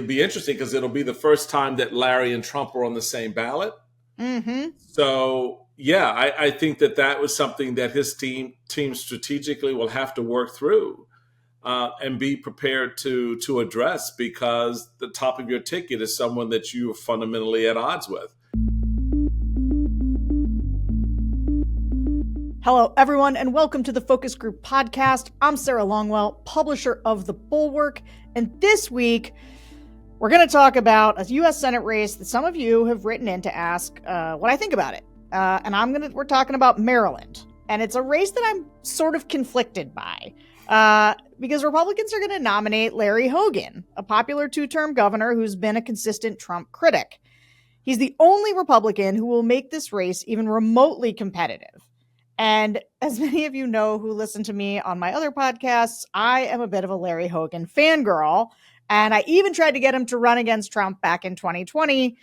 it'll be interesting because it'll be the first time that Larry and Trump are on the same ballot. Mm-hmm. So, yeah, I think that was something that his team strategically will have to work through and be prepared to address, because the top of your ticket is someone that you are fundamentally at odds with. Hello, everyone, and welcome to the Focus Group podcast. I'm Sarah Longwell, publisher of the Bulwark, and this week we're going to talk about a U.S. Senate race that some of you have written in to ask what I think about it. And we're talking about Maryland, and it's a race that I'm sort of conflicted by because Republicans are going to nominate Larry Hogan, a popular two-term governor who's been a consistent Trump critic. He's the only Republican who will make this race even remotely competitive. And as many of you know who listen to me on my other podcasts, I am a bit of a Larry Hogan fangirl. And I even tried to get him to run against Trump back in 2020,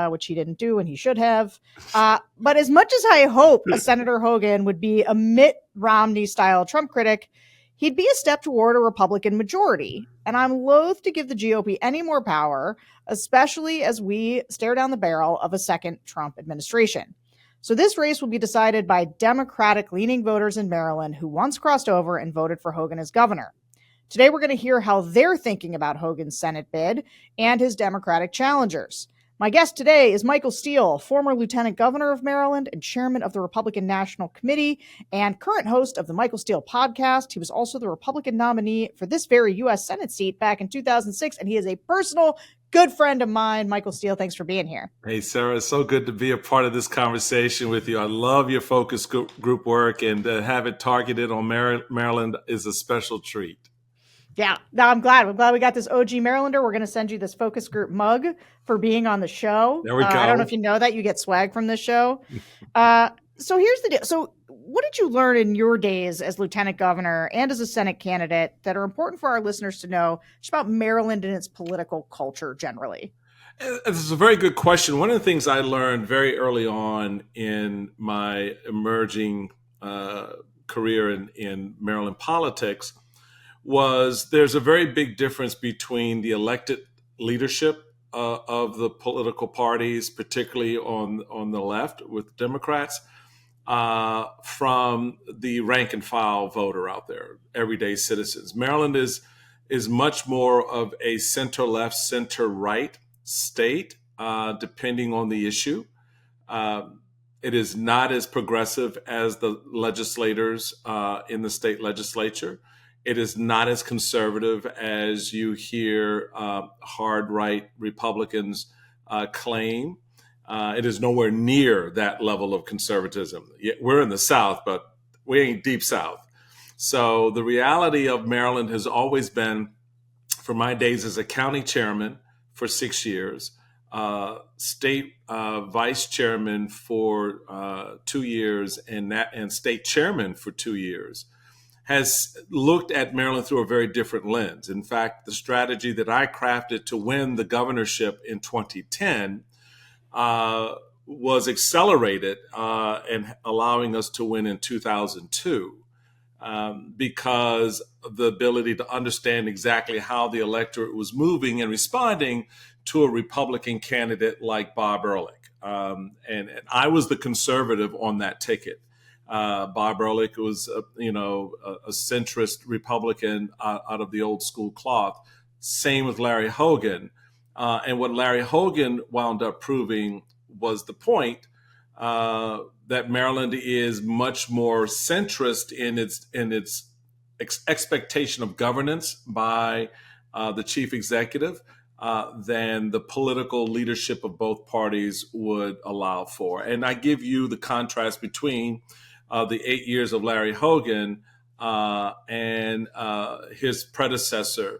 which he didn't do and he should have. But as much as I hope a Senator Hogan would be a Mitt Romney-style Trump critic, he'd be a step toward a Republican majority. And I'm loath to give the GOP any more power, especially as we stare down the barrel of a second Trump administration. So this race will be decided by Democratic-leaning voters in Maryland who once crossed over and voted for Hogan as governor. Today, we're going to hear how they're thinking about Hogan's Senate bid and his Democratic challengers. My guest today is Michael Steele, former lieutenant governor of Maryland and chairman of the Republican National Committee and current host of the Michael Steele podcast. He was also the Republican nominee for this very U.S. Senate seat back in 2006, and he is a personal good friend of mine. Michael Steele, thanks for being here. Hey, Sarah, it's so good to be a part of this conversation with you. I love your focus group work, and to have it targeted on Maryland is a special treat. Yeah, no, I'm glad we got this OG Marylander. We're going to send you this focus group mug for being on the show. There we go. I don't know if you know that. You get swag from this show. So here's the deal. So what did you learn in your days as lieutenant governor and as a Senate candidate that are important for our listeners to know just about Maryland and its political culture generally? This is a very good question. One of the things I learned very early on in my emerging career in Maryland politics was there's a very big difference between the elected leadership of the political parties, particularly on the left with Democrats, from the rank and file voter out there, everyday citizens. Maryland is much more of a center-left, center-right state, depending on the issue. It is not as progressive as the legislators in the state legislature. It is not as conservative as you hear hard right Republicans claim. It is nowhere near that level of conservatism. We're in the South, but we ain't deep South. So the reality of Maryland has always been, for my days as a county chairman for 6 years, state vice chairman for 2 years, and state chairman for 2 years, has looked at Maryland through a very different lens. In fact, the strategy that I crafted to win the governorship in 2010 was accelerated and allowing us to win in 2002 because of the ability to understand exactly how the electorate was moving and responding to a Republican candidate like Bob Ehrlich. And I was the conservative on that ticket. Bob Ehrlich was, a centrist Republican out of the old school cloth. Same with Larry Hogan. And what Larry Hogan wound up proving was the point that Maryland is much more centrist in its expectation of governance by the chief executive than the political leadership of both parties would allow for. And I give you the contrast between the 8 years of Larry Hogan and his predecessor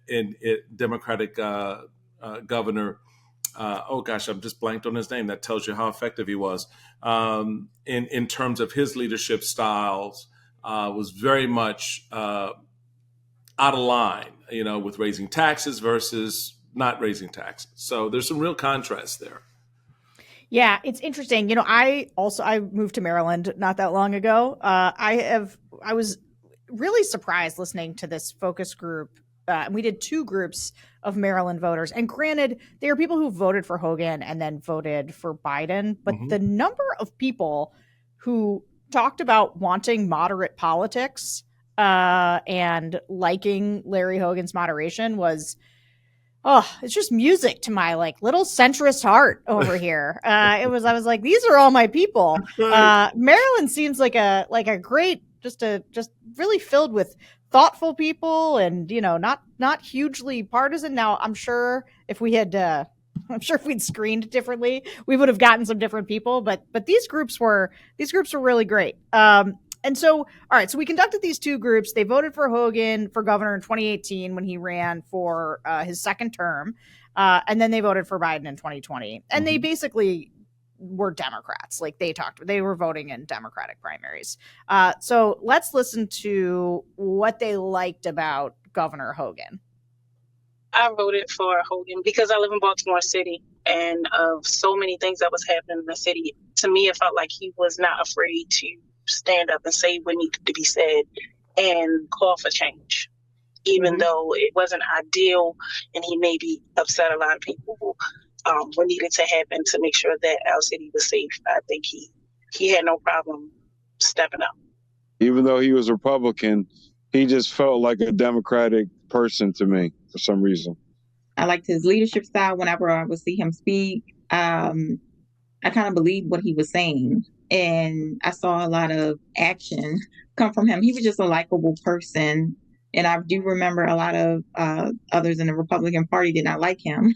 in Democratic governor. I'm just blanked on his name. That tells you how effective he was. In terms of his leadership styles, was very much out of line, with raising taxes versus not raising taxes. So there's some real contrast there. Yeah, it's interesting. I moved to Maryland not that long ago. I was really surprised listening to this focus group and we did two groups of Maryland voters. And granted, they are people who voted for Hogan and then voted for Biden. But the number of people who talked about wanting moderate politics and liking Larry Hogan's moderation was, it's just music to my like little centrist heart over here. I was like, these are all my people. Maryland seems like a great, just really filled with thoughtful people and, not hugely partisan. Now, I'm sure if we had, if we'd screened differently, we would have gotten some different people, but these groups were really great. And so, all right, so we conducted these two groups. They voted for Hogan for governor in 2018 when he ran for his second term. And then they voted for Biden in 2020. And they basically were Democrats. Like they were voting in Democratic primaries. So let's listen to what they liked about Governor Hogan. I voted for Hogan because I live in Baltimore City, and of so many things that was happening in the city, to me, it felt like he was not afraid to stand up and say what needed to be said and call for change, even though it wasn't ideal and he maybe upset a lot of people. What needed to happen to make sure that our city was safe, I think he had no problem stepping up. Even though he was Republican, he just felt like a Democratic person to me for some reason. I liked his leadership style. Whenever I would see him speak, I kind of believed what he was saying. And I saw a lot of action come from him. He was just a likable person. And I do remember a lot of others in the Republican Party did not like him.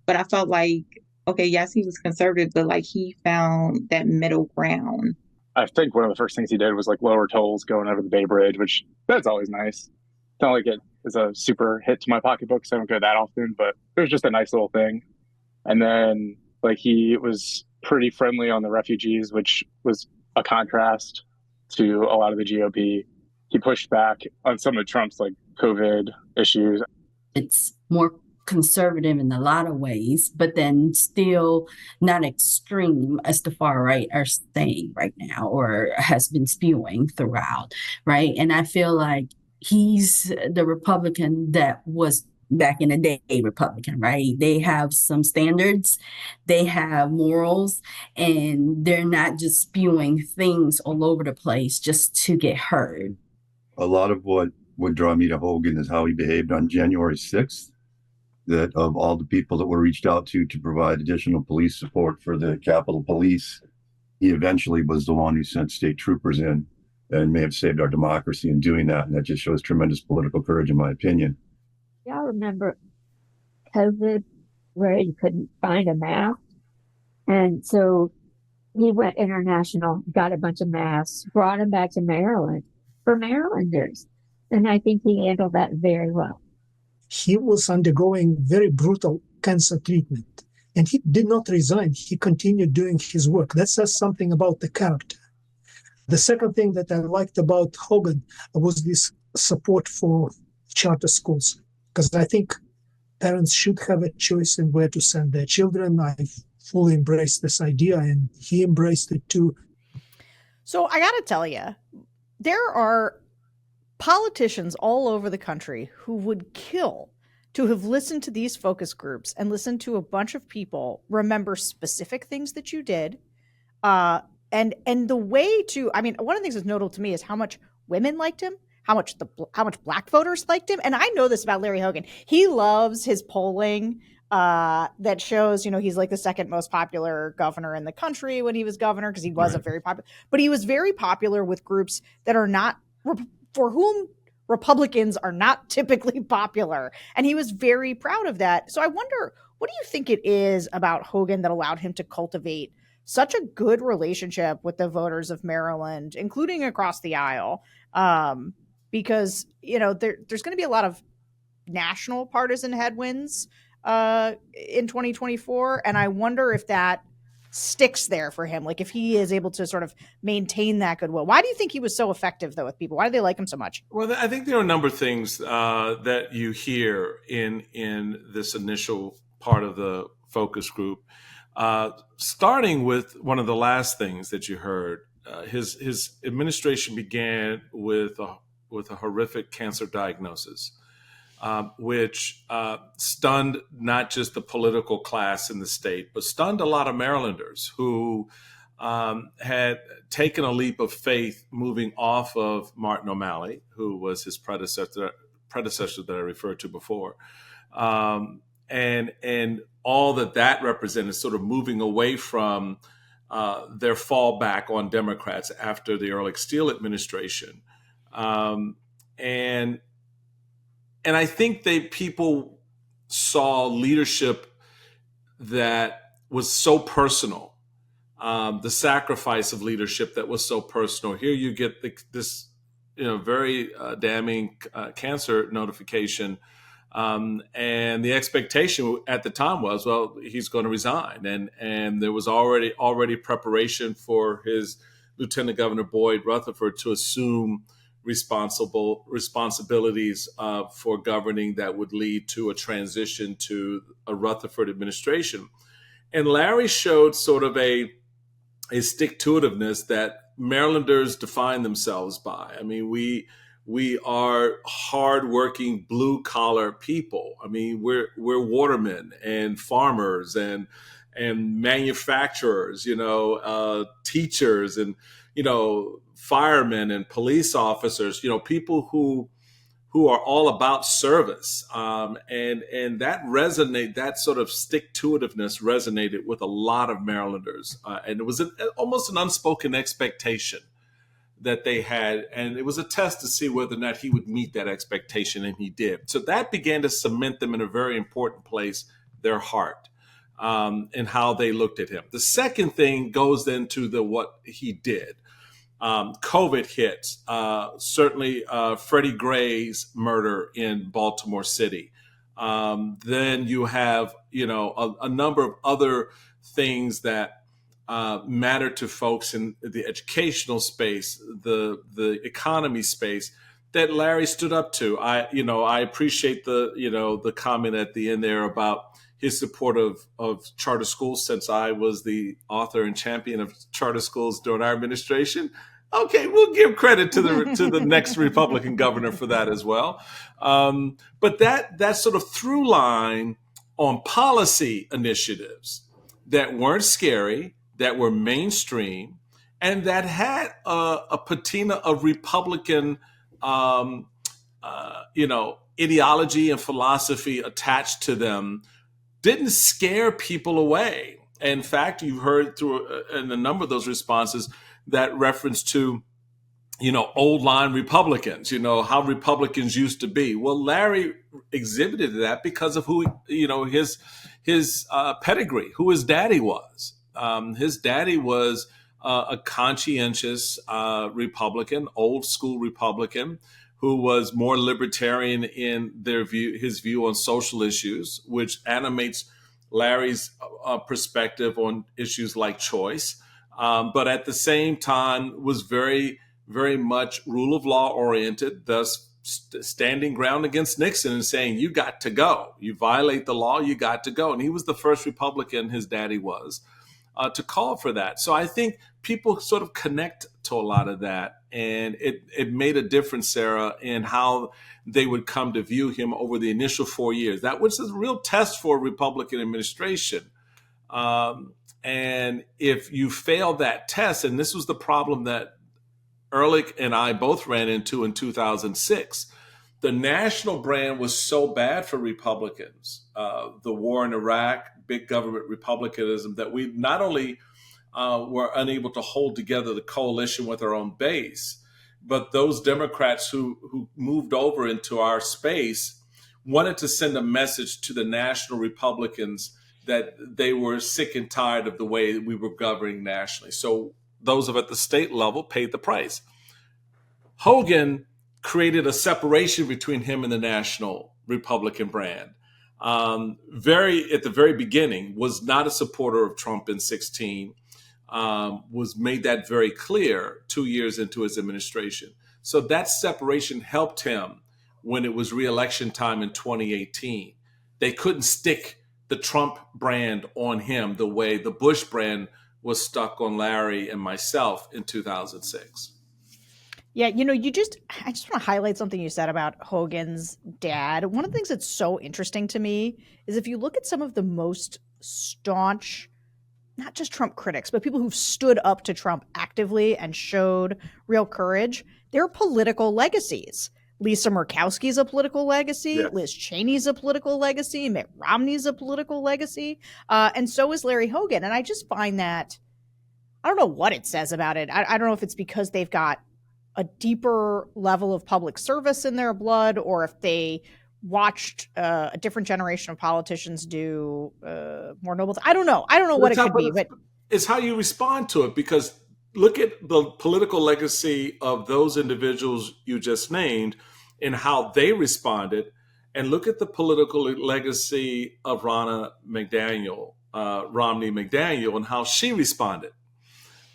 But I felt like, okay, yes, he was conservative, but like he found that middle ground. I think one of the first things he did was like lower tolls going over the Bay Bridge, which that's always nice. It's not like it is a super hit to my pocketbook, so I don't go that often, but it was just a nice little thing. And then like he was pretty friendly on the refugees, which was a contrast to a lot of the GOP. He pushed back on some of Trump's like COVID issues. It's more conservative in a lot of ways, but then still not extreme as the far right are saying right now or has been spewing throughout, right? And I feel like he's the Republican that was back in the day Republican, right? They have some standards, they have morals, and they're not just spewing things all over the place just to get heard. A lot of what would draw me to Hogan is how he behaved on January 6th. That of all the people that were reached out to provide additional police support for the Capitol Police, he eventually was the one who sent state troopers in and may have saved our democracy in doing that. And that just shows tremendous political courage, in my opinion. Yeah, I remember COVID where you couldn't find a mask. And so he went international, got a bunch of masks, brought them back to Maryland for Marylanders. And I think he handled that very well. He was undergoing very brutal cancer treatment, and he did not resign. He continued doing his work. That says something about the character. The second thing that I liked about Hogan was this support for charter schools, because I think parents should have a choice in where to send their children. I fully embrace this idea, and he embraced it too. So I got to tell you, there are politicians all over the country who would kill to have listened to these focus groups and listened to a bunch of people remember specific things that you did. And the way to, I mean, one of the things that's notable to me is how much women liked him, how much black voters liked him. And I know this about Larry Hogan. He loves his polling that shows, he's like the second most popular governor in the country when he was governor, because he was a very popular, but he was very popular with groups that are not, for whom Republicans are not typically popular. And he was very proud of that. So I wonder, what do you think it is about Hogan that allowed him to cultivate such a good relationship with the voters of Maryland, including across the aisle? Because, there's going to be a lot of national partisan headwinds in 2024. And I wonder if that sticks there for him, like if he is able to sort of maintain that goodwill. Why do you think he was so effective though with people? Why do they like him so much? Well, I think there are a number of things that you hear in this initial part of the focus group, starting with one of the last things that you heard. His administration began with a horrific cancer diagnosis. which stunned not just the political class in the state, but stunned a lot of Marylanders who had taken a leap of faith moving off of Martin O'Malley, who was his predecessor that I referred to before, and all that represented, sort of moving away from their fallback on Democrats after the early Steele administration, and I think people saw leadership that was so personal. The sacrifice of leadership that was so personal. Here you get this, very damning cancer notification, and the expectation at the time was, well, he's going to resign, and there was already preparation for his Lieutenant Governor Boyd Rutherford to assume responsibilities for governing that would lead to a transition to a Rutherford administration. And Larry showed sort of a stick-to-itiveness that Marylanders define themselves by. I mean, we are hardworking, blue-collar people. I mean, we're watermen and farmers and manufacturers, teachers and firemen and police officers. People who are all about service, and that that sort of stick-to-itiveness resonated with a lot of Marylanders, and it was almost an unspoken expectation that they had, and it was a test to see whether or not he would meet that expectation, and he did. So that began to cement them in a very important place, their heart, and how they looked at him. The second thing goes into what he did. COVID hits, certainly Freddie Gray's murder in Baltimore City. Then you have, a number of other things that matter to folks in the educational space, the economy space that Larry stood up to. I appreciate the comment at the end there about his support of charter schools, since I was the author and champion of charter schools during our administration. Okay, we'll give credit to the next Republican governor for that as well. But that sort of through line on policy initiatives that weren't scary, that were mainstream, and that had a patina of Republican, ideology and philosophy attached to them, didn't scare people away. In fact, you've heard through in a number of those responses that reference to, old line Republicans, how Republicans used to be. Well, Larry exhibited that because of who, his pedigree, who his daddy was. His daddy was a conscientious Republican, old school Republican, who was more libertarian in his view on social issues, which animates Larry's perspective on issues like choice. But at the same time was very, very much rule of law oriented, thus standing ground against Nixon and saying, you got to go. You violate the law, you got to go. And he was the first Republican, his daddy was, to call for that. So I think people sort of connect to a lot of that. And it made a difference, Sarah, in how they would come to view him over the initial 4 years. That was a real test for a Republican administration. And if you fail that test, and this was the problem that Ehrlich and I both ran into in 2006, the national brand was so bad for Republicans, the war in Iraq, big government republicanism, that we not only were unable to hold together the coalition with our own base, but those Democrats who moved over into our space wanted to send a message to the national Republicans that they were sick and tired of the way we were governing nationally. So those at the state level paid the price. Hogan created a separation between him and the national Republican brand. At the very beginning, was not a supporter of Trump in 2016, was made that very clear 2 years into his administration. So that separation helped him when it was re-election time in 2018. They couldn't stick the Trump brand on him the way the Bush brand was stuck on Larry and myself in 2006. Yeah, I just want to highlight something you said about Hogan's dad. One of the things that's so interesting to me is if you look at some of the most staunch, not just Trump critics, but people who've stood up to Trump actively and showed real courage, their political legacies. Lisa Murkowski's a political legacy. Yes. Liz Cheney's a political legacy. Mitt Romney's a political legacy. And so is Larry Hogan. And I just find that, I don't know what it says about it. I don't know if it's because they've got a deeper level of public service in their blood, or if they watched a different generation of politicians do more noble. I don't know. I don't know what it could be, but it's how you respond to it. Because look at the political legacy of those individuals you just named and how they responded, and look at the political legacy of Romney McDaniel, and how she responded.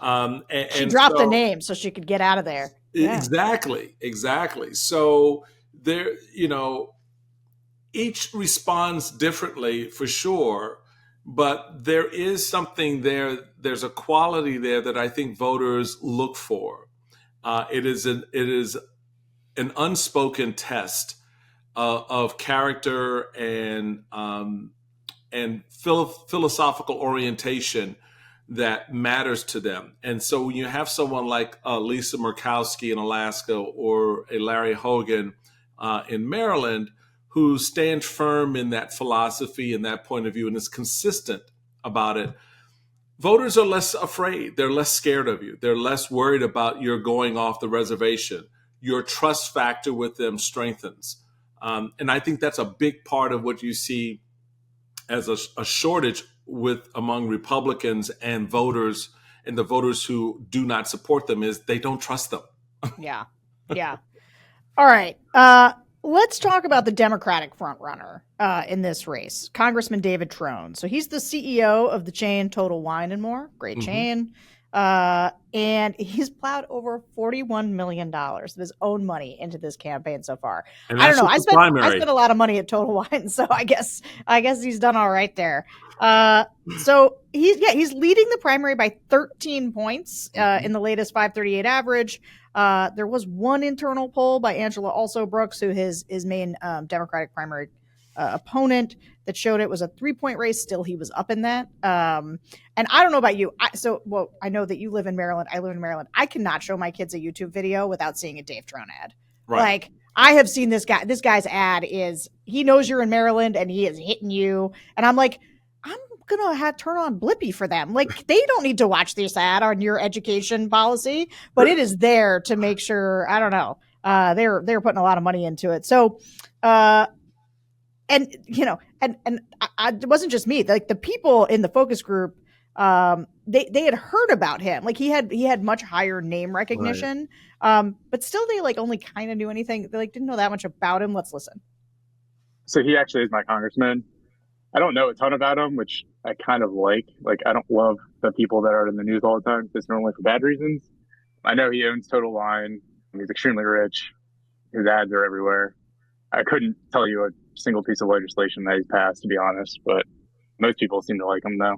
She dropped the name so she could get out of there. Yeah. Exactly. So there, each responds differently for sure, but there is something there. There's a quality there that I think voters look for. It is an unspoken test of character and philosophical orientation that matters to them. And so when you have someone like Lisa Murkowski in Alaska, or a Larry Hogan in Maryland, who stand firm in that philosophy and that point of view and is consistent about it, voters are less afraid. They're less scared of you. They're less worried about your going off the reservation. Your trust factor with them strengthens. And I think that's a big part of what you see as a shortage among Republicans and voters, and the voters who do not support them, is they don't trust them. Yeah. All right. Let's talk about the Democratic frontrunner in this race, Congressman David Trone. So he's the CEO of the chain Total Wine and More, great chain. And he's plowed over $41 million of his own money into this campaign so far. And I don't know. I spent a lot of money at Total Wine, so I guess he's done all right there. So he's leading the primary by 13 points in the latest 538 average. There was one internal poll by Angela Brooks, who his main Democratic primary opponent, that showed it was a 3-point race. Still, he was up in that. And I don't know about you. I know that you live in Maryland. I live in Maryland. I cannot show my kids a YouTube video without seeing a Dave Trone ad. Right. Like, I have seen this guy. This guy's ad he knows you're in Maryland and he is hitting you. And I'm like, I'm gonna turn on Blippy for them. Like, they don't need to watch this ad on your education policy, but it is there to make sure. I don't know. They're putting a lot of money into it. So, and it wasn't just me. Like, the people in the focus group, they had heard about him. Like, he had much higher name recognition, but still they only kind of knew anything. They didn't know that much about him. Let's listen. So he actually is my congressman. I don't know a ton about him, which I kind of like. Like, I don't love the people that are in the news all the time, just normally for bad reasons. I know he owns Total Wine. He's extremely rich. His ads are everywhere. I couldn't tell you a single piece of legislation that he's passed, to be honest, but most people seem to like him, though.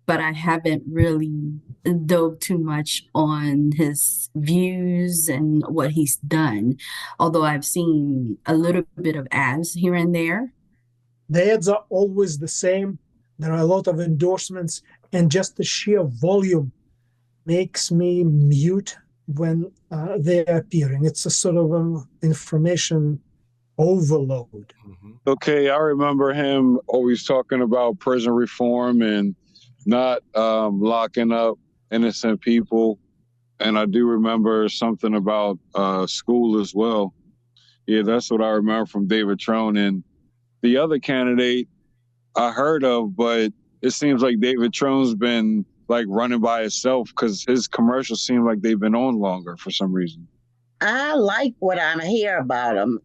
But I haven't really dove too much on his views and what he's done, although I've seen a little bit of ads here and there. The ads are always the same. There are a lot of endorsements, and just the sheer volume makes me mute when they're appearing. It's a sort of information overload. Okay, I remember him always talking about prison reform and not locking up innocent people. And I do remember something about school as well. Yeah, that's what I remember from David Trone. And the other candidate I heard of, but it seems like David Trone's been running by himself, because his commercials seem like they've been on longer for some reason. I like what I hear about him.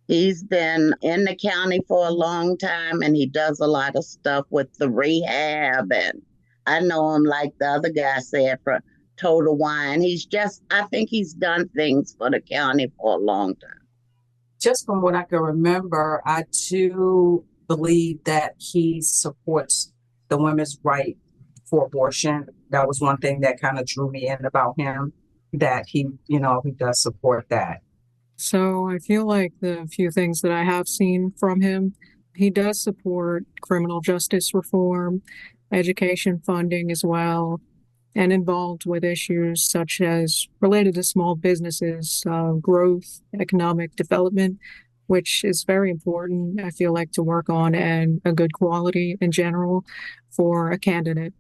He's been in the county for a long time, and he does a lot of stuff with the rehab. And I know him, like the other guy said, for Total Wine. I think he's done things for the county for a long time. Just from what I can remember, I too believe that he supports the women's right for abortion. That was one thing that kind of drew me in about him. that he does support that. So I feel like the few things that I have seen from him, he does support criminal justice reform, education funding as well, and involved with issues such as related to small businesses, growth, economic development, which is very important, I feel like, to work on, and a good quality in general for a candidate.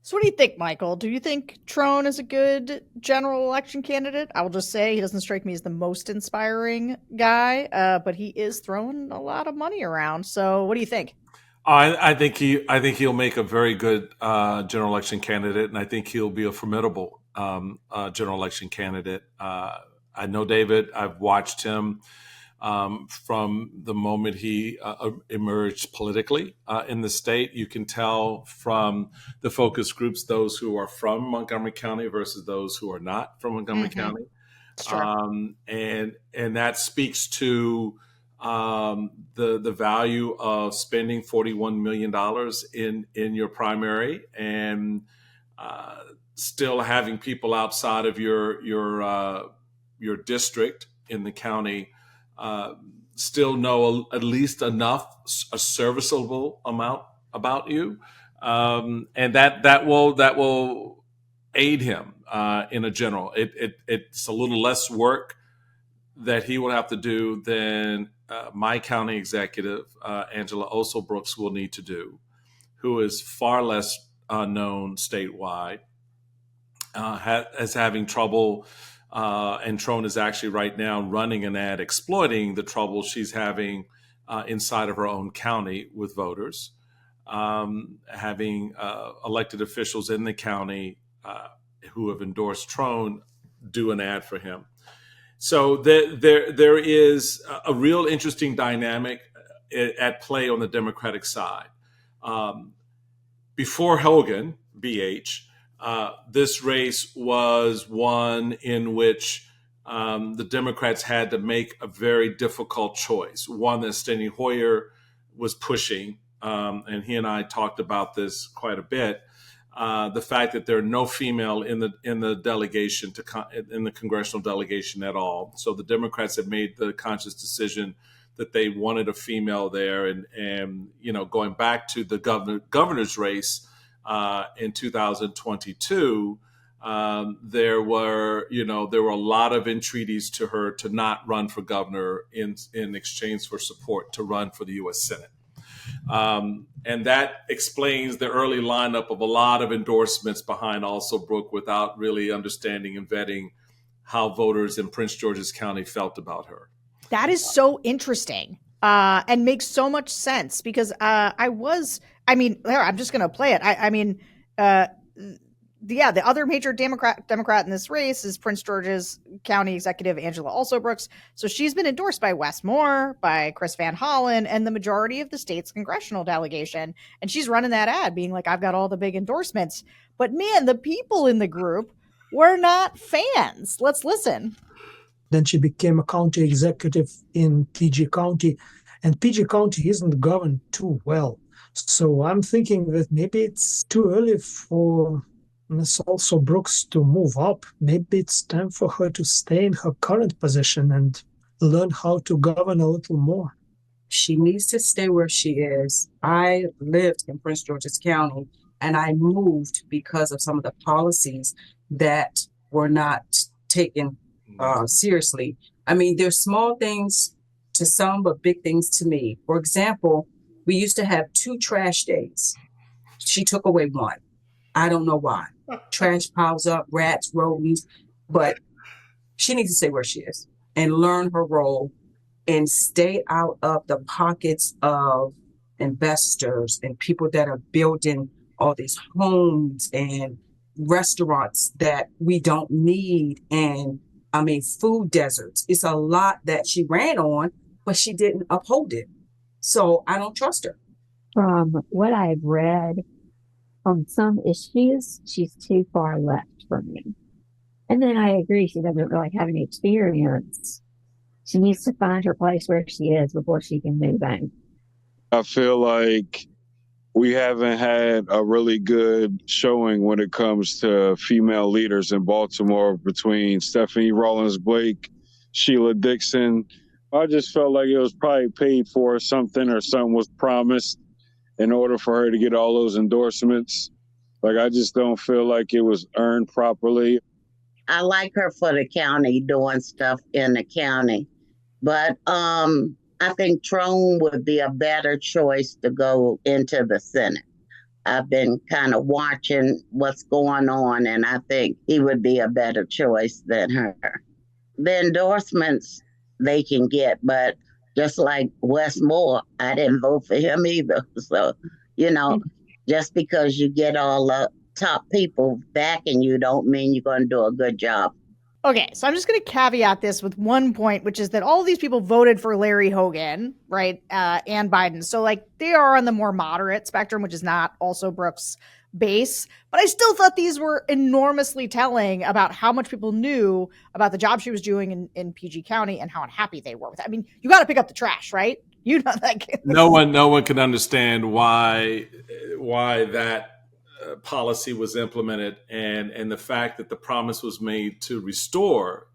So what do you think, Michael? Do you think Trone is a good general election candidate? I will just say he doesn't strike me as the most inspiring guy, but he is throwing a lot of money around. So what do you think? I think he'll make a very good general election candidate, and I think he'll be a formidable general election candidate. I know David. I've watched him from the moment he emerged politically in the state. You can tell from the focus groups those who are from Montgomery County versus those who are not from Montgomery County, and that speaks to the value of spending $41 million in your primary and still having people outside of your district in the county still know at least enough, a serviceable amount about you, and that will aid him in a general. It's a little less work that he will have to do than my county executive, Angela Oso-Brooks, will need to do, who is far less known statewide, as having trouble, and Trone is actually right now running an ad exploiting the trouble she's having inside of her own county with voters, having elected officials in the county who have endorsed Trone do an ad for him. So there is a real interesting dynamic at play on the Democratic side. Before Hogan, BH, this race was one in which the Democrats had to make a very difficult choice, one that Steny Hoyer was pushing, and he and I talked about this quite a bit. The fact that there are no female in the delegation in the congressional delegation at all. So the Democrats have made the conscious decision that they wanted a female there, and going back to the governor's race in 2022, there were a lot of entreaties to her to not run for governor in exchange for support to run for the U.S. Senate. And that explains the early lineup of a lot of endorsements behind Alsobrook without really understanding and vetting how voters in Prince George's County felt about her. That is so interesting and makes so much sense because I'm just going to play it. The other major Democrat in this race is Prince George's County Executive Angela Alsobrooks. So she's been endorsed by Wes Moore, by Chris Van Hollen, and the majority of the state's congressional delegation. And she's running that ad being like, I've got all the big endorsements. But man, the people in the group were not fans. Let's listen. Then she became a county executive in PG County, and PG County isn't governed too well. So I'm thinking that maybe it's too early for Ms. Alsobrooks to move up. Maybe it's time for her to stay in her current position and learn how to govern a little more. She needs to stay where she is. I lived in Prince George's County, and I moved because of some of the policies that were not taken seriously. I mean, there's small things to some, but big things to me. For example, we used to have 2 trash days. She took away one. I don't know why. Trash piles up, rats, rodents, but she needs to stay where she is and learn her role and stay out of the pockets of investors and people that are building all these homes and restaurants that we don't need. And food deserts. It's a lot that she ran on, but she didn't uphold it. So I don't trust her. From what I've read, on some issues, she's too far left for me. And then I agree, she doesn't really have any experience. She needs to find her place where she is before she can move on. I feel like we haven't had a really good showing when it comes to female leaders in Baltimore between Stephanie Rawlings Blake, Sheila Dixon. I just felt like it was probably paid for something, or something was promised in order for her to get all those endorsements. Like, I just don't feel like it was earned properly. I like her for the county, doing stuff in the county. But I think Trone would be a better choice to go into the Senate. I've been kind of watching what's going on, and I think he would be a better choice than her. The endorsements they can get, but just like Wes Moore, I didn't vote for him either. So, just because you get all the top people backing you don't mean you're going to do a good job. Okay, so I'm just going to caveat this with one point, which is that all of these people voted for Larry Hogan, right, and Biden. So, they are on the more moderate spectrum, which is not also Brooke's base. But I still thought these were enormously telling about how much people knew about the job she was doing in PG County and how unhappy they were with it. I mean, you got to pick up the trash, right? No one can understand why that policy was implemented, and the fact that the promise was made to restore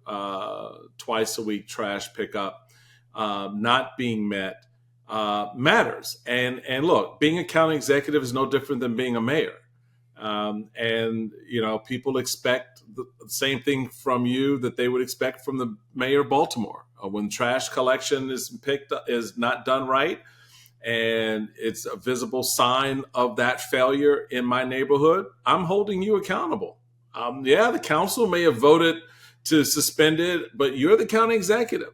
twice a week trash pickup not being met matters. And look, being a county executive is no different than being a mayor. And people expect the same thing from you that they would expect from the mayor of Baltimore. When trash collection is not done right, and it's a visible sign of that failure in my neighborhood, I'm holding you accountable. The council may have voted to suspend it, but you're the county executive.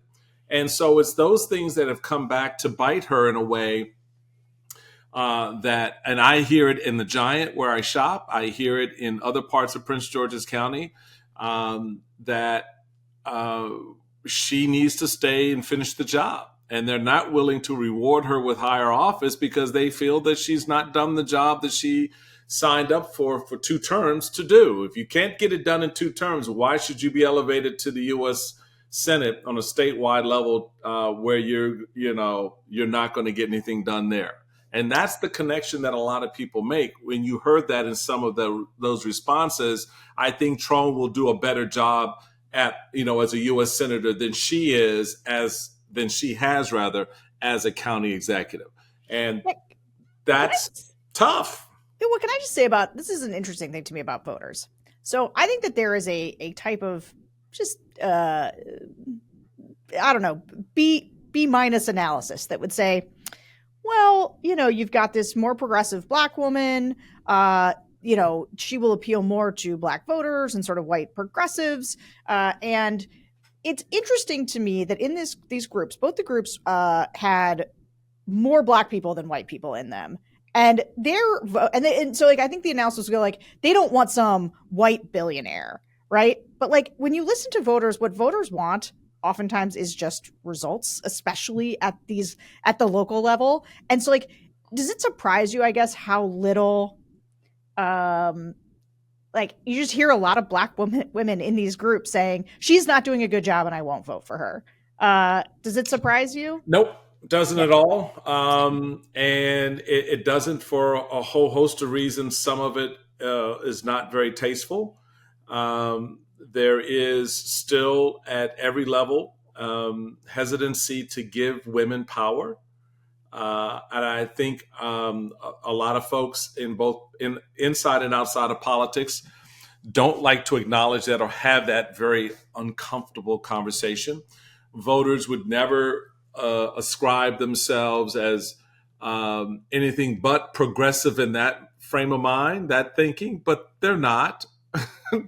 And so it's those things that have come back to bite her in a way and I hear it in the Giant where I shop. I hear it in other parts of Prince George's County, that she needs to stay and finish the job. And they're not willing to reward her with higher office because they feel that she's not done the job that she signed up for 2 terms to do. If you can't get it done in 2 terms, why should you be elevated to the U.S. Senate on a statewide level where you're not going to get anything done there? And that's the connection that a lot of people make. When you heard that in some of those responses, I think Trone will do a better job as a U.S. Senator than she has as a county executive. And that's tough. What can I just say about this? Is an interesting thing to me about voters. So I think that there is a type of just I don't know, B- analysis that would say, well, you've got this more progressive Black woman, she will appeal more to Black voters and sort of white progressives. And it's interesting to me that in these groups, both the groups had more Black people than white people in them. And so I think the analysis will go they don't want some white billionaire, right? But when you listen to voters, what voters want oftentimes is just results, especially at the local level. And so does it surprise you, I guess, how little you just hear a lot of Black women in these groups saying she's not doing a good job and I won't vote for her. Does it surprise you? Nope. Doesn't at all. And it doesn't for a whole host of reasons. Some of it is not very tasteful. There is still at every level hesitancy to give women power. And I think a lot of folks inside and outside of politics don't like to acknowledge that or have that very uncomfortable conversation. Voters would never ascribe themselves as anything but progressive in that frame of mind, that thinking, but they're not.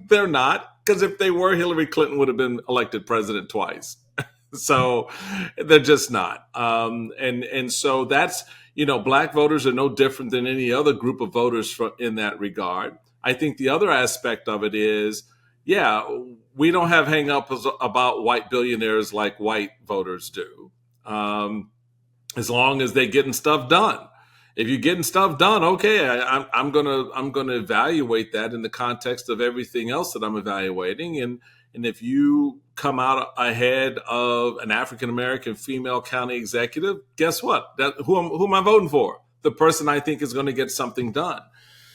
They're not, because if they were, Hillary Clinton would have been elected president twice. So they're just not. And so that's, Black voters are no different than any other group of voters in that regard. I think the other aspect of it is, we don't have hang-ups about white billionaires like white voters do. As long as they're getting stuff done. If you're getting stuff done, okay, I'm gonna evaluate that in the context of everything else that I'm evaluating. And if you come out ahead of an African American female county executive, guess what? Who am I voting for? the person I think is going to get something done.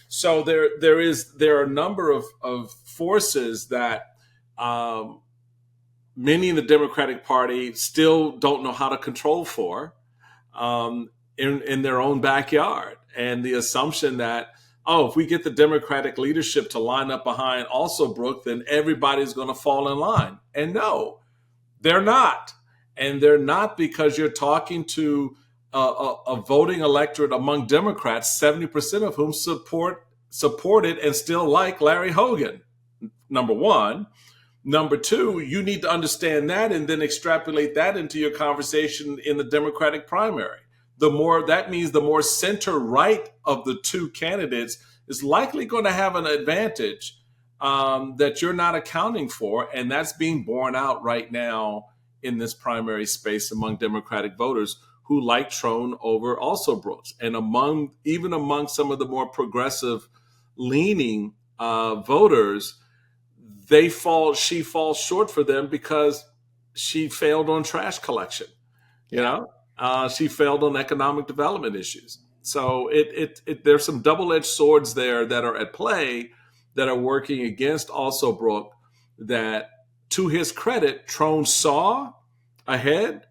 So there are a number of forces that many in the Democratic Party still don't know how to control for in their own backyard. And the assumption that, oh, if we get the Democratic leadership to line up behind Alsobrook, then everybody's going to fall in line. And no, they're not. And they're not, because you're talking to a voting electorate among Democrats, 70% of whom supported and still like Larry Hogan, number one. Number two, you need to understand that and then extrapolate that into your conversation in the Democratic primary. That means the more center right of the two candidates is likely going to have an advantage that you're not accounting for. And that's being borne out right now in this primary space among Democratic voters who like Trone over Alsobrooks. And even among some of the more progressive leaning voters, she falls short for them because she failed on trash collection. She failed on economic development issues. So there's some double-edged swords there that are at play that are working against Alsobrook that, to his credit, Trone saw ahead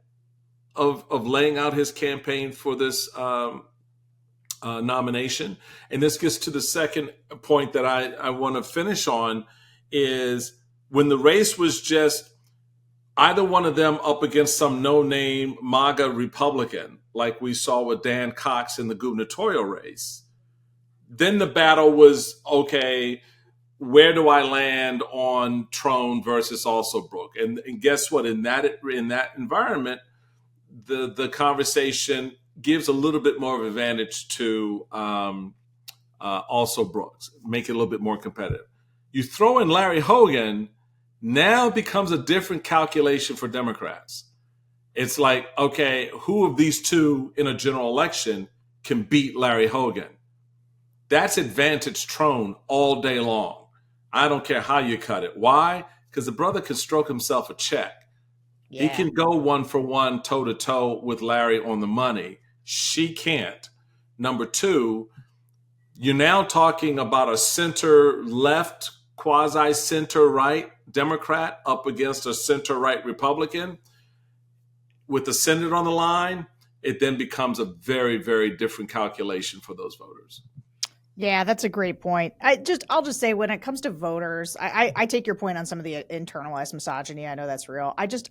of laying out his campaign for this nomination. And this gets to the second point that I want to finish on, is when the race was just either one of them up against some no-name MAGA Republican, like we saw with Dan Cox in the gubernatorial race, then the battle was, okay, where do I land on Trone versus Alsobrook? And guess what? In that environment, the conversation gives a little bit more of an advantage to Alsobrooks, make it a little bit more competitive. You throw in Larry Hogan, now it becomes a different calculation for Democrats. It's like, okay, who of these two in a general election can beat Larry Hogan? That's advantage Trone all day long. I don't care how you cut it. Why? Because the brother can stroke himself a check. Yeah. He can go 1-for-1, toe-to-toe with Larry on the money. She can't. Number two, you're now talking about a center-left, quasi-center-right Democrat up against a center-right Republican. With the Senate on the line, it then becomes a very, very different calculation for those voters. Yeah, that's a great point. I'll just say, when it comes to voters, I take your point on some of the internalized misogyny. I know that's real. I just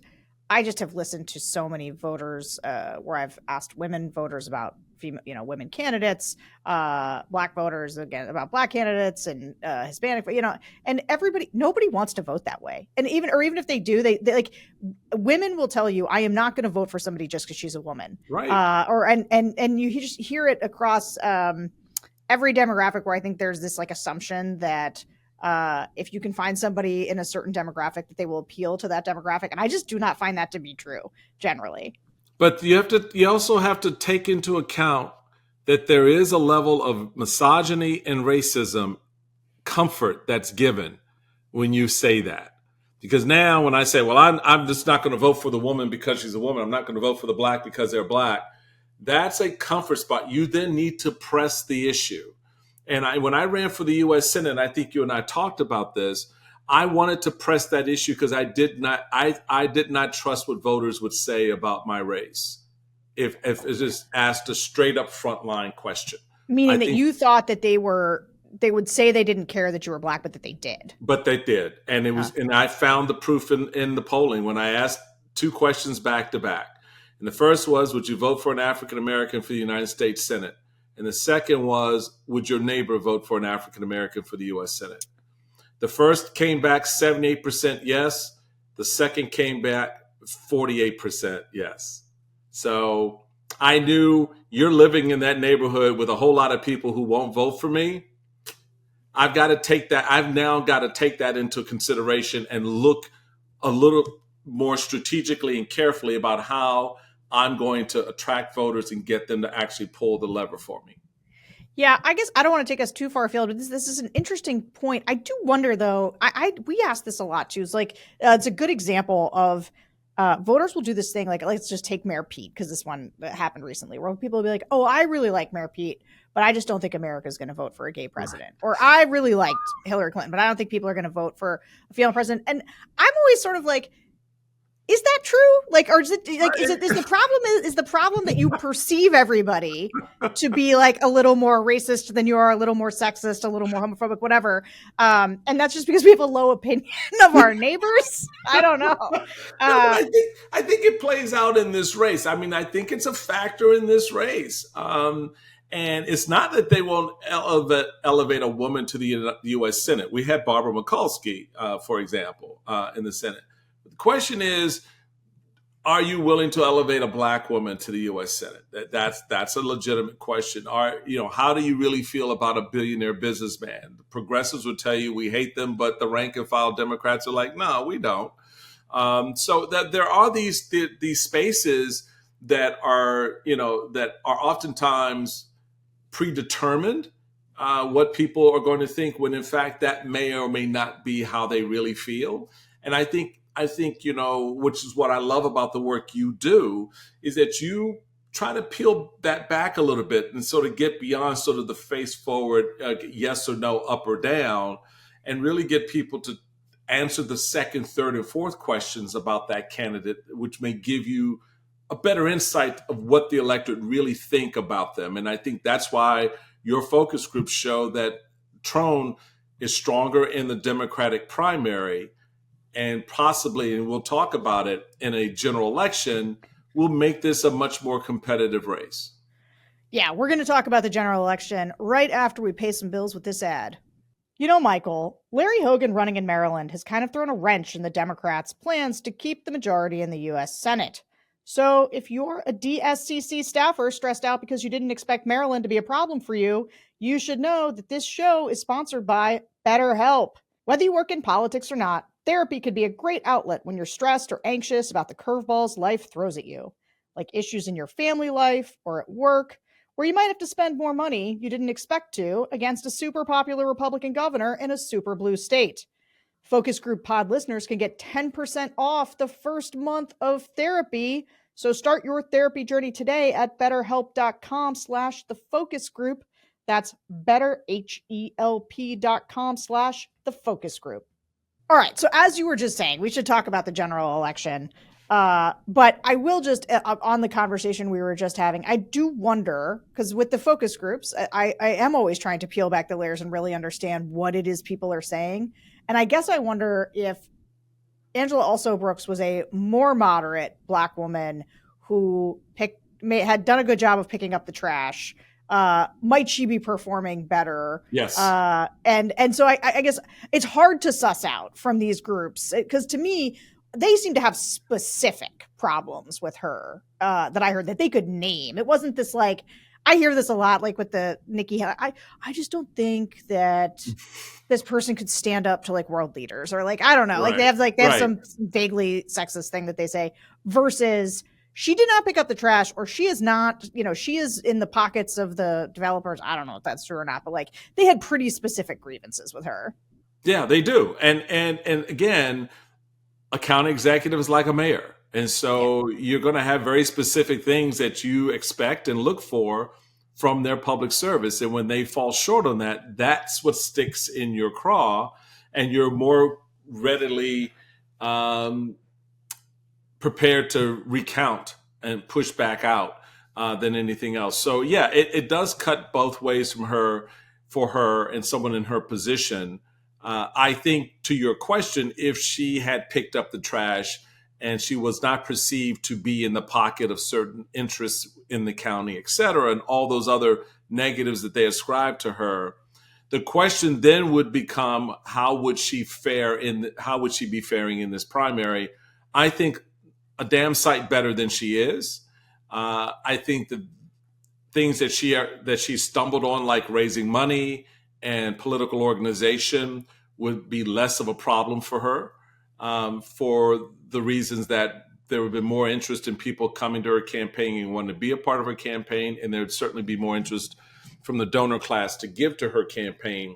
have listened to so many voters where I've asked women voters about women candidates, black voters again about black candidates, and Hispanic, and nobody wants to vote that way. And even if they do, they like, women will tell you, I am not going to vote for somebody just because she's a woman. Right. And you just hear it across every demographic, where I think there's this like assumption that if you can find somebody in a certain demographic, that they will appeal to that demographic. And I just do not find that to be true generally. But you also have to take into account that there is a level of misogyny and racism comfort that's given when you say that. Because now when I say, well, I'm just not going to vote for the woman because she's a woman, I'm not going to vote for the black because they're black, that's a comfort spot. You then need to press the issue. And when I ran for the U.S. Senate, and I think you and I talked about this, I wanted to press that issue because I did not trust what voters would say about my race if it's just asked a straight up frontline question. Meaning that you thought that they would say they didn't care that you were black, but that they did. But they did. And it was, and I found the proof in the polling when I asked two questions back to back. And the first was, would you vote for an African American for the United States Senate? And the second was, would your neighbor vote for an African American for the U.S. Senate? The first came back 78% yes. The second came back 48% yes. So I knew, you're living in that neighborhood with a whole lot of people who won't vote for me. I've now got to take that into consideration and look a little more strategically and carefully about how I'm going to attract voters and get them to actually pull the lever for me. Yeah, I guess I don't want to take us too far afield, but this is an interesting point. I do wonder, though, we ask this a lot too. It's like, it's a good example of voters will do this thing, like, let's just take Mayor Pete, because this one happened recently, where people will be like, oh, I really like Mayor Pete, but I just don't think America's going to vote for a gay president. Or I really liked Hillary Clinton, but I don't think people are going to vote for a female president. And I'm always sort of like, is that true? Like, or is it like, is the problem that you perceive everybody to be like a little more racist than you are, a little more sexist, a little more homophobic, whatever? And that's just because we have a low opinion of our neighbors. I don't know. I think it plays out in this race. I mean, I think it's a factor in this race. And it's not that they won't elevate a woman to the U.S. Senate. We had Barbara Mikulski, for example, in the Senate. The question is, are you willing to elevate a black woman to the U.S. Senate? That's a legitimate question. How do you really feel about a billionaire businessman? The progressives would tell you we hate them, but the rank and file Democrats are like, no, we don't. So that there are these spaces that are oftentimes predetermined what people are going to think, when in fact that may or may not be how they really feel. And I think, which is what I love about the work you do, is that you try to peel that back a little bit and sort of get beyond sort of the face forward, yes or no, up or down, and really get people to answer the second, third, and fourth questions about that candidate, which may give you a better insight of what the electorate really think about them. And I think that's why your focus groups show that Trone is stronger in the Democratic primary, and possibly, and we'll talk about it, in a general election, will make this a much more competitive race. Yeah, we're going to talk about the general election right after we pay some bills with this ad. You know, Michael, Larry Hogan running in Maryland has kind of thrown a wrench in the Democrats' plans to keep the majority in the U.S. Senate. So if you're a DSCC staffer stressed out because you didn't expect Maryland to be a problem for you, you should know that this show is sponsored by BetterHelp. Whether you work in politics or not, therapy could be a great outlet when you're stressed or anxious about the curveballs life throws at you, like issues in your family life or at work, where you might have to spend more money you didn't expect to against a super popular Republican governor in a super blue state. Focus Group Pod listeners can get 10% off the first month of therapy. So start your therapy journey today at betterhelp.com/thefocusgroup. That's betterhelp.com/thefocusgroup. All right. So as you were just saying, we should talk about the general election. But I will just, on the conversation we were just having, I do wonder, because with the focus groups, I am always trying to peel back the layers and really understand what it is people are saying. And I guess I wonder if Angela Alsobrooks was a more moderate Black woman who had done a good job of picking up the trash. Might she be performing better? Yes. And so I guess it's hard to suss out from these groups, because to me, they seem to have specific problems with her that I heard that they could name. It wasn't this, like, I hear this a lot, like with the Nikki Haley. I just don't think that this person could stand up to like world leaders, or like, I don't know, Right. like they have some vaguely sexist thing that they say, versus she did not pick up the trash, or she is not, she is in the pockets of the developers. I don't know if that's true or not, but like they had pretty specific grievances with her. Yeah, they do. And again, a county executive is like a mayor. And so you're going to have very specific things that you expect and look for from their public service. And when they fall short on that, that's what sticks in your craw, and you're more readily prepared to recount and push back out than anything else. So yeah, it does cut both ways for her and someone in her position. I think, to your question, if she had picked up the trash and she was not perceived to be in the pocket of certain interests in the county, et cetera, and all those other negatives that they ascribe to her, the question then would become, how would she be faring in this primary? I think a damn sight better than she is. I think the things that she stumbled on, like raising money and political organization, would be less of a problem for her, for the reasons that there would be more interest in people coming to her campaign and wanting to be a part of her campaign, and there would certainly be more interest from the donor class to give to her campaign.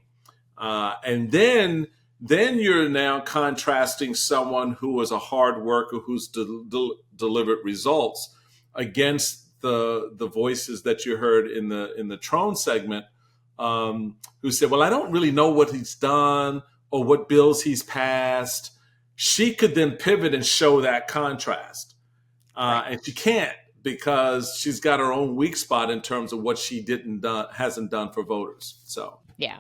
And then Then you're now contrasting someone who was a hard worker who's delivered results against the voices that you heard in the Trone segment, who said, "Well, I don't really know what he's done or what bills he's passed." She could then pivot and show that contrast, and she can't because she's got her own weak spot in terms of what she hasn't done for voters. So yeah.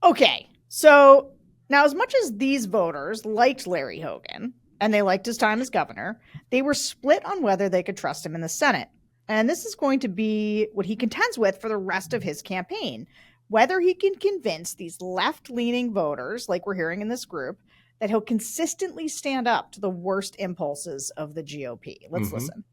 Okay. So now, as much as these voters liked Larry Hogan and they liked his time as governor, they were split on whether they could trust him in the Senate. And this is going to be what he contends with for the rest of his campaign, whether he can convince these left-leaning voters, like we're hearing in this group, that he'll consistently stand up to the worst impulses of the GOP. Let's listen.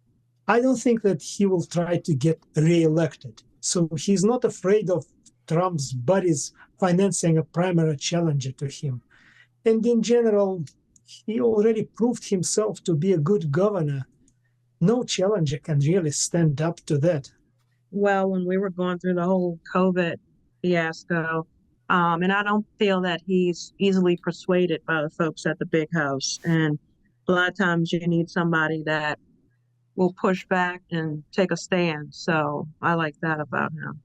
I don't think that he will try to get reelected. So he's not afraid of Trump's buddies financing a primary challenger to him. And in general, he already proved himself to be a good governor. No challenger can really stand up to that. Well, when we were going through the whole COVID fiasco, and I don't feel that he's easily persuaded by the folks at the big house. And a lot of times you need somebody that will push back and take a stand. So I like that about him.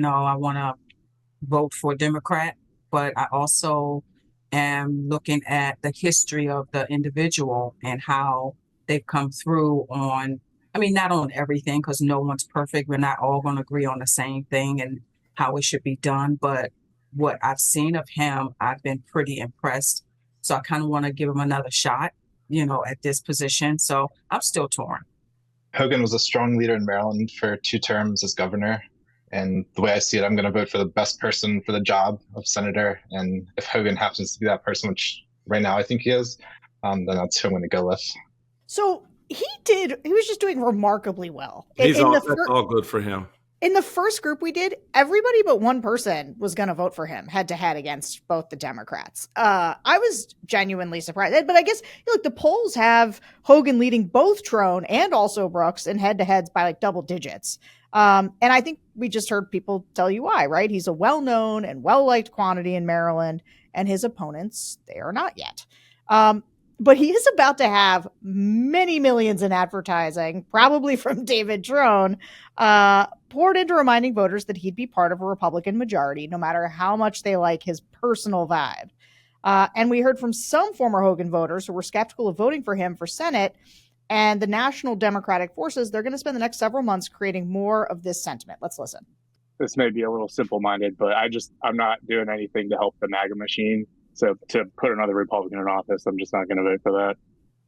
I want to vote for Democrat, but I also am looking at the history of the individual and how they've come through on, not on everything, because no one's perfect. We're not all going to agree on the same thing and how it should be done. But what I've seen of him, I've been pretty impressed. So I kind of want to give him another shot, at this position. So I'm still torn. Hogan was a strong leader in Maryland for 2 terms as governor. And the way I see it, I'm going to vote for the best person for the job of senator. And if Hogan happens to be that person, which right now I think he is, then that's who I'm going to go with. So he was just doing remarkably well. That's all good for him. In the first group we did, everybody but one person was going to vote for him head to head against both the Democrats. I was genuinely surprised. But I guess the polls have Hogan leading both Trone and also Brooks in head to heads by like double digits. And I think we just heard people tell you why, right? He's a well-known and well-liked quantity in Maryland, and his opponents, they are not yet. But he is about to have many millions in advertising, probably from David Trone, poured into reminding voters that he'd be part of a Republican majority, no matter how much they like his personal vibe. And we heard from some former Hogan voters who were skeptical of voting for him for Senate, and the national Democratic forces, they're going to spend the next several months creating more of this sentiment. Let's listen. This may be a little simple-minded, but I'm not doing anything to help the MAGA machine. So to put another Republican in office, I'm just not going to vote for that.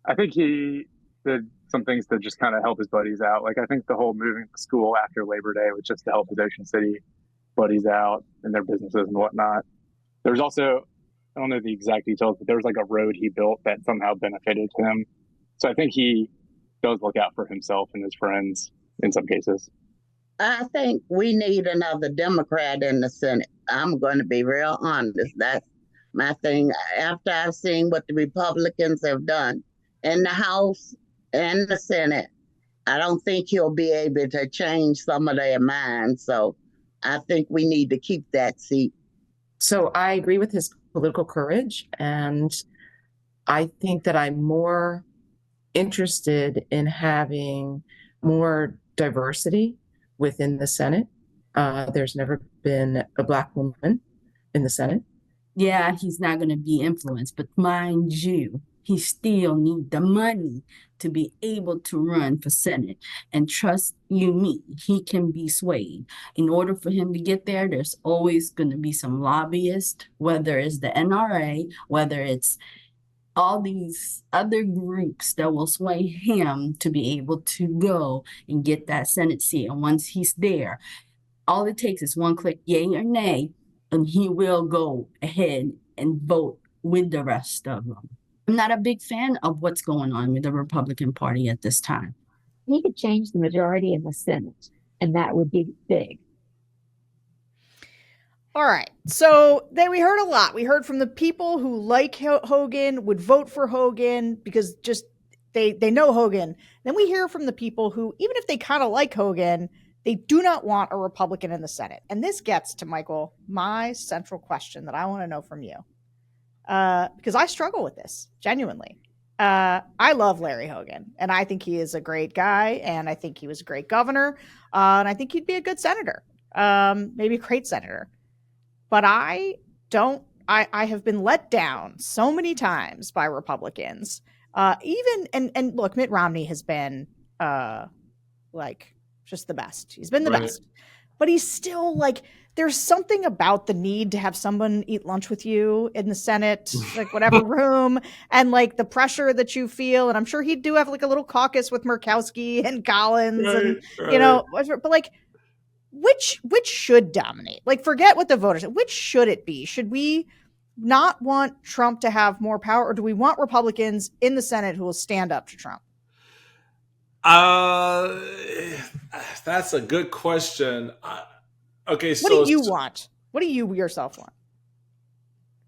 I think he did some things to just kind of help his buddies out. Like, I think the whole moving to school after Labor Day was just to help his Ocean City buddies out and their businesses and whatnot. There's also, I don't know the exact details, but there was like a road he built that somehow benefited him. So I think he does look out for himself and his friends in some cases. I think we need another Democrat in the Senate. I'm going to be real honest. That's my thing. After I've seen what the Republicans have done in the House and the Senate, I don't think he'll be able to change some of their minds. So I think we need to keep that seat. So I agree with his political courage, and I think that I'm more interested in having more diversity within the Senate. There's never been a Black woman in the Senate. Yeah, he's not going to be influenced, but mind you, he still needs the money to be able to run for Senate. And trust you me, he can be swayed. In order for him to get there, there's always going to be some lobbyists, whether it's the NRA, whether it's all these other groups that will sway him to be able to go and get that Senate seat. And once he's there, all it takes is one click, yay or nay, and he will go ahead and vote with the rest of them. I'm not a big fan of what's going on with the Republican Party at this time. He could change the majority in the Senate, and that would be big. All right. So then we heard a lot. We heard from the people who like Hogan, would vote for Hogan because just they know Hogan. Then we hear from the people who, even if they kind of like Hogan, they do not want a Republican in the Senate. And this gets to, Michael, my central question that I want to know from you. because I struggle with this genuinely. I love Larry Hogan, and I think he is a great guy, and I think he was a great governor, and I think he'd be a good senator, maybe a great senator. But I have been let down so many times by Republicans. And look, Mitt Romney has been like just the best. He's been the best. But he's still like, there's something about the need to have someone eat lunch with you in the Senate, like whatever room, and like the pressure that you feel. And I'm sure he'd do have like a little caucus with Murkowski and Collins you know, but like, which should dominate? Like, forget what the voters, which should it be? Should we not want Trump to have more power, or do we want Republicans in the Senate who will stand up to Trump? That's a good question. Okay, so what do you want? What do you yourself want?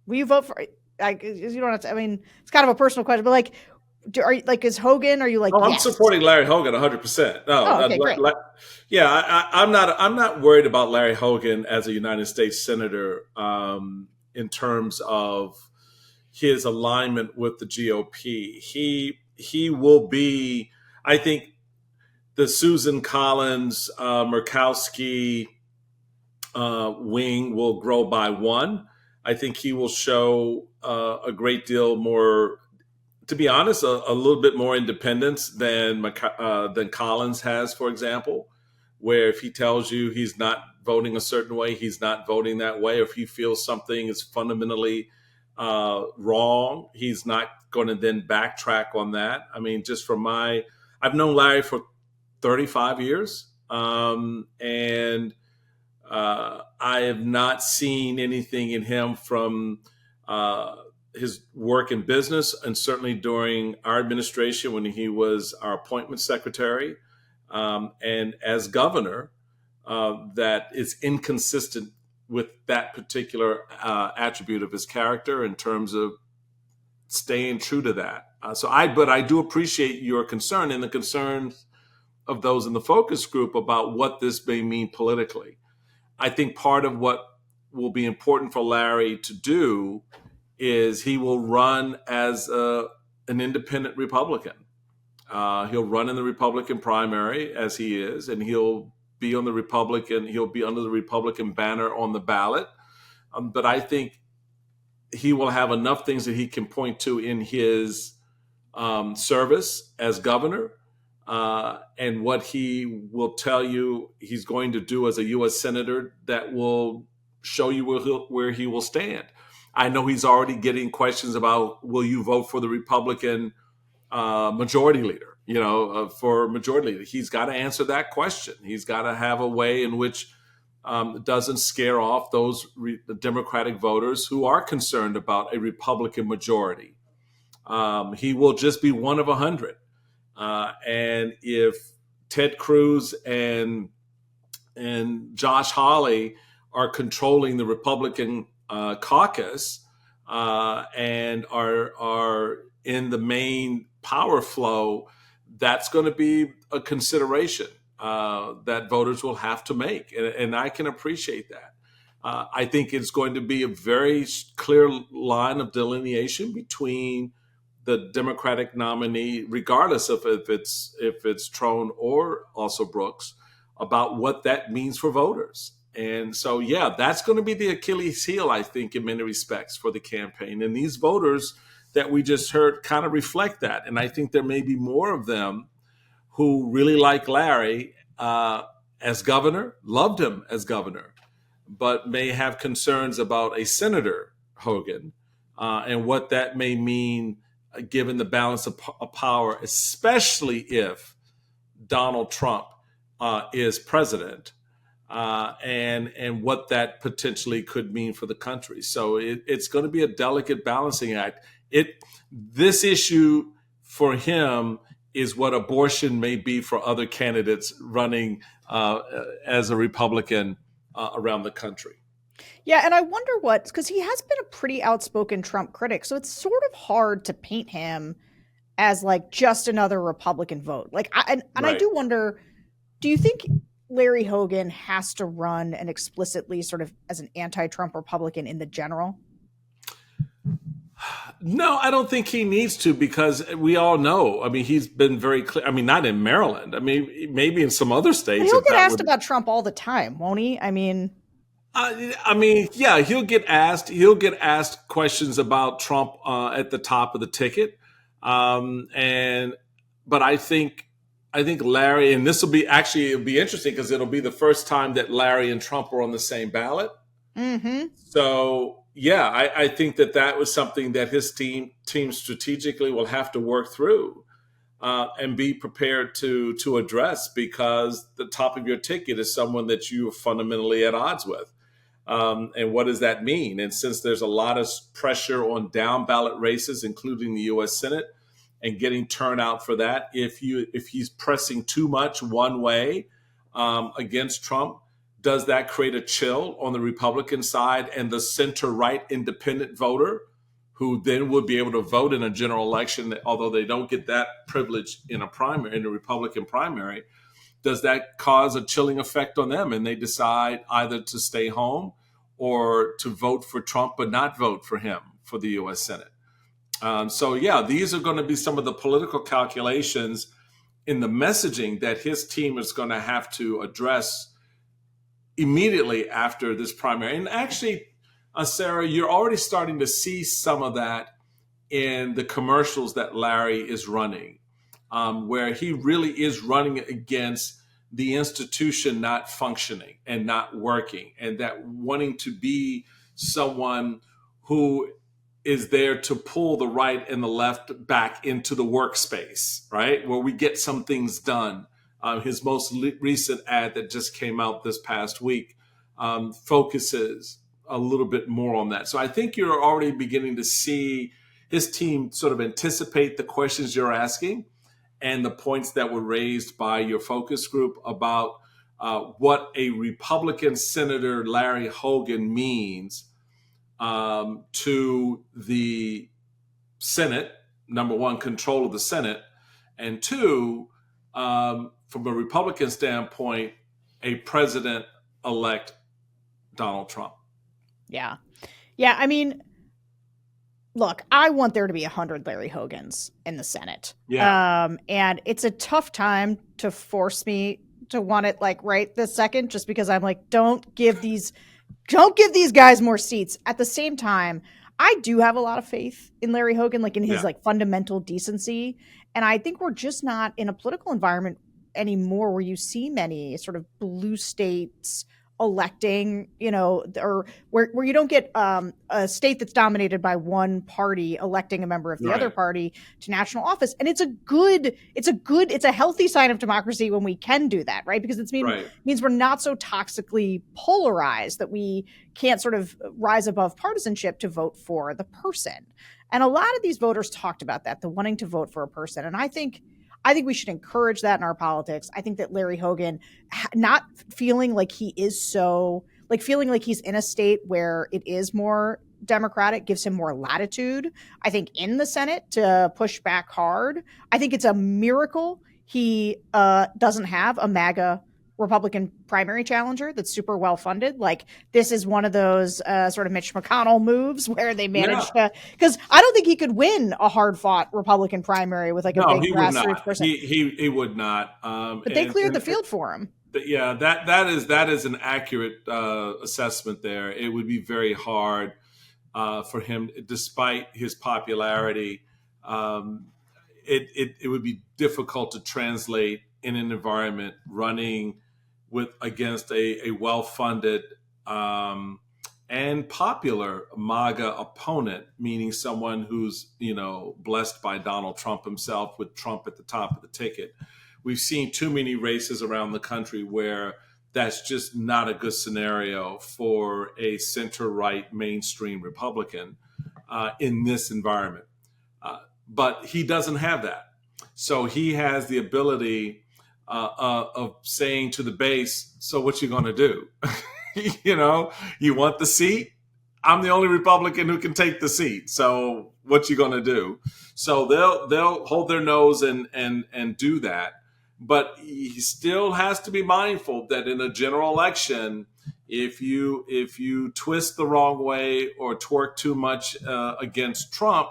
Will you vote for? Like, you don't have to. I mean, it's kind of a personal question, but like, is Hogan? Are you like? Oh, I'm yes. supporting Larry Hogan 100%. No, okay, great. I'm not worried about Larry Hogan as a United States senator in terms of his alignment with the GOP. He will be. I think the Susan Collins, Murkowski wing will grow by one. I think he will show a great deal more, to be honest, a little bit more independence than Collins has, for example, where if he tells you he's not voting a certain way, he's not voting that way. Or if he feels something is fundamentally wrong, he's not going to then backtrack on that. I mean, just from I've known Larry for 35 years, and I have not seen anything in him from his work in business, and certainly during our administration when he was our appointment secretary, and as governor, that is inconsistent with that particular attribute of his character in terms of staying true to that. But I do appreciate your concern and the concerns of those in the focus group about what this may mean politically. I think part of what will be important for Larry to do is he will run as an independent Republican. He'll run in the Republican primary as he is, and he'll be under the Republican banner on the ballot. But I think he will have enough things that he can point to in his service as governor, and what he will tell you he's going to do as a U.S. senator that will show you where he will stand. I know he's already getting questions about, will you vote for the Republican majority leader? For majority leader, he's got to answer that question. He's got to have a way in which doesn't scare off those Democratic voters who are concerned about a Republican majority. He will just be one of 100. And if Ted Cruz and Josh Hawley are controlling the Republican caucus and are in the main power flow, that's going to be a consideration that voters will have to make. And I can appreciate that. I think it's going to be a very clear line of delineation between the Democratic nominee, regardless of if it's Trone or also Brooks, about what that means for voters. And so, that's going to be the Achilles heel, I think, in many respects for the campaign. And these voters that we just heard kind of reflect that. And I think there may be more of them who really like Larry as governor, loved him as governor, but may have concerns about a Senator Hogan and what that may mean given the balance of power, especially if Donald Trump is president, and what that potentially could mean for the country. So it's going to be a delicate balancing act. This issue for him is what abortion may be for other candidates running as a Republican around the country. Yeah, and I wonder because he has been a pretty outspoken Trump critic, so it's sort of hard to paint him as like just another Republican vote. Like, I do wonder, do you think Larry Hogan has to run and explicitly sort of as an anti-Trump Republican in the general? No, I don't think he needs to, because we all know. I mean, he's been very clear. I mean, not in Maryland. I mean, maybe in some other But states. he'll If get that asked would, about Trump all the time, won't he? I mean, yeah, he'll get asked. He'll get asked questions about Trump at the top of the ticket, and but I think Larry, and this will be actually, it'll be interesting because it'll be the first time that Larry and Trump are on the same ballot. mm-hmm. So yeah, I think that was something that his team strategically will have to work through and be prepared to address, because the top of your ticket is someone that you are fundamentally at odds with. And what does that mean? And since there's a lot of pressure on down ballot races, including the U.S. Senate, and getting turnout for that, if he's pressing too much one way against Trump, does that create a chill on the Republican side and the center-right independent voter, who then would be able to vote in a general election, although they don't get that privilege in a primary, in a Republican primary? Does that cause a chilling effect on them, and they decide either to stay home or to vote for Trump but not vote for him for the U.S. Senate? So yeah, these are going to be some of the political calculations in the messaging that his team is going to have to address immediately after this primary. And actually, Sarah, you're already starting to see some of that in the commercials that Larry is running, where he really is running against the institution not functioning and not working, and that wanting to be someone who is there to pull the right and the left back into the workspace, right? Where we get some things done. His most recent ad that just came out this past week focuses a little bit more on that. So I think you're already beginning to see his team sort of anticipate the questions you're asking and the points that were raised by your focus group about what a Republican Senator Larry Hogan means to the Senate, number one, control of the Senate, and two, from a Republican standpoint, a president-elect Donald Trump. Yeah. Yeah, I mean, look, I want there to be 100 Larry Hogans in the Senate. Yeah. And it's a tough time to force me to want it like right this second, just because I'm like, don't give these guys more seats. At the same time, I do have a lot of faith in Larry Hogan, like in his like fundamental decency. And I think we're just not in a political environment anymore where you see many sort of blue states electing, or where you don't get a state that's dominated by one party electing a member of the other party to national office. And it's a healthy sign of democracy when we can do that, right? Because it means we're not so toxically polarized that we can't sort of rise above partisanship to vote for the person. And a lot of these voters talked about that, the wanting to vote for a person. And I think we should encourage that in our politics. I think that Larry Hogan, not feeling like he is feeling like he's in a state where it is more Democratic, gives him more latitude, I think, in the Senate to push back hard. I think it's a miracle he doesn't have a MAGA Republican primary challenger that's super well funded. Like, this is one of those sort of Mitch McConnell moves where they managed to, because I don't think he could win a hard fought Republican primary with like a big grassroots person. He would not. But they cleared the field for him. Yeah, that is an accurate assessment there. It would be very hard for him, despite his popularity. It would be difficult to translate in an environment running against a well-funded and popular MAGA opponent, meaning someone who's blessed by Donald Trump himself, with Trump at the top of the ticket. We've seen too many races around the country where that's just not a good scenario for a center-right mainstream Republican in this environment. But he doesn't have that. So he has the ability of saying to the base, so what you going to do? You want the seat? I'm the only Republican who can take the seat. So what you going to do? So they'll hold their nose and do that. But he still has to be mindful that in a general election, If you twist the wrong way or twerk too much against Trump,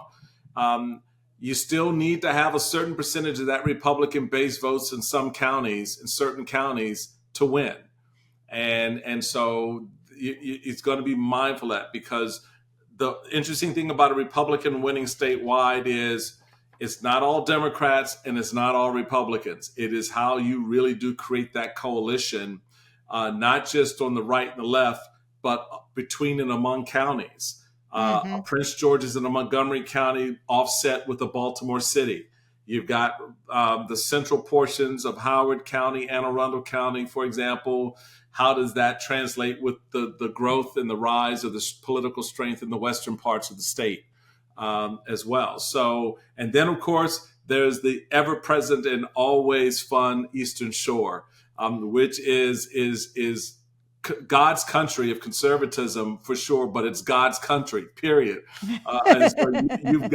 you still need to have a certain percentage of that Republican base votes in certain counties to win. And so it's going to be mindful of that, because the interesting thing about a Republican winning statewide is it's not all Democrats and it's not all Republicans. It is how you really do create that coalition, not just on the right and the left, but between and among counties. Prince George's and a Montgomery County offset with the Baltimore City. You've got the central portions of Howard County, Anne Arundel County, for example. How does that translate with the growth and the rise of the political strength in the western parts of the state as well? So, and then of course, there's the ever-present and always fun Eastern Shore, which is God's country of conservatism for sure, but it's God's country, period. And so you've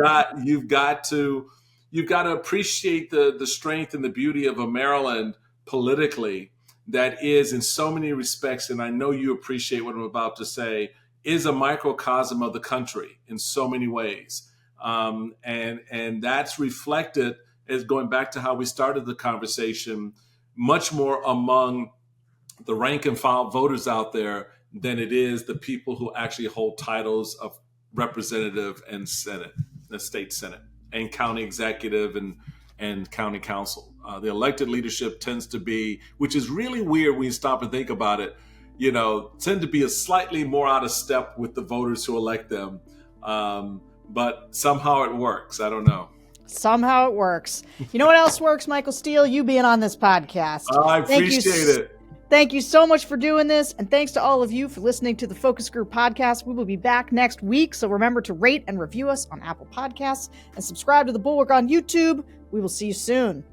got to appreciate the strength and the beauty of a Maryland politically that is, in so many respects, and I know you appreciate what I'm about to say, is a microcosm of the country in so many ways. And that's reflected, as going back to how we started the conversation, much more among the rank and file voters out there than it is the people who actually hold titles of representative and Senate, the state Senate, and county executive and county council. The elected leadership tends to be, which is really weird when you stop and think about it, tend to be a slightly more out of step with the voters who elect them. But somehow it works. I don't know. Somehow it works. You know what else works, Michael Steele? You being on this podcast. I appreciate it. Thank you so much for doing this. And thanks to all of you for listening to the Focus Group podcast. We will be back next week. So remember to rate and review us on Apple Podcasts and subscribe to the Bulwark on YouTube. We will see you soon.